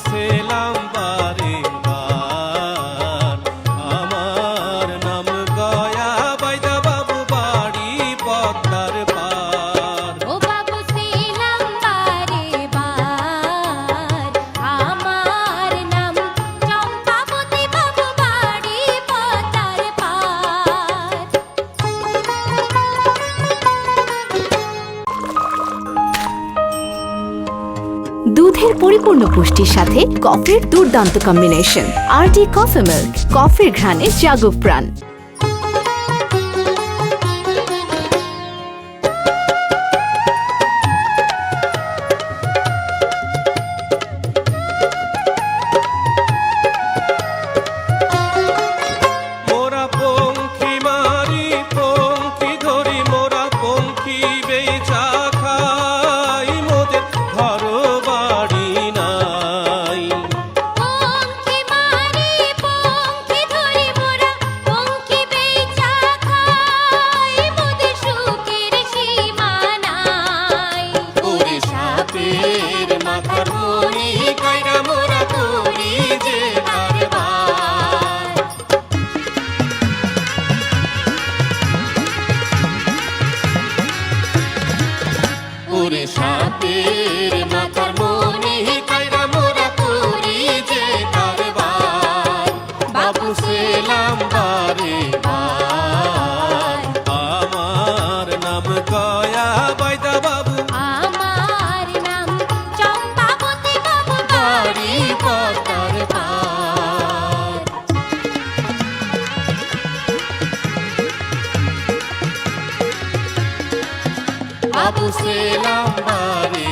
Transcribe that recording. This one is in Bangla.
সেলাম বারে বার। আমার নাম গয়া বাইদা বাবু বাড়ি পদ্মার পার। ও বাবু সেলাম বারে বার, আমার নাম চম্পাবতী, বাবু বাড়ি পদ্মার পার। দুধের পরিপূর্ণ পুষ্টির সাথে কফির দুর্দান্ত কম্বিনেশন। আরটি কফি মিল্ক, কফির ঘ্রাণে জাগুক প্রাণ। মোরা পঙ্খী মারি পঙ্খী ধরি, মোরা পঙ্খী বেচা খাই, মোদের ঘর বাড়ি নাই। পঙ্খী মারি পঙ্খী ধরি, মোরা পঙ্খী বেচা খাই, মোদের সুখের সীমা নাই। ওরে সাপের মাথার মনি কাইরা মোরা করি যে কারবার। ওরে সাপের মাথার মনি কাইরা মোরা করি যে কারবার। বাবু সেলাম বারে বার। আমার নাম গয়া বাইদা বাবু আমার নাম চম্পাবতী, বাবু বাড়ি পদ্মার পার। বাবু সেলাম বারে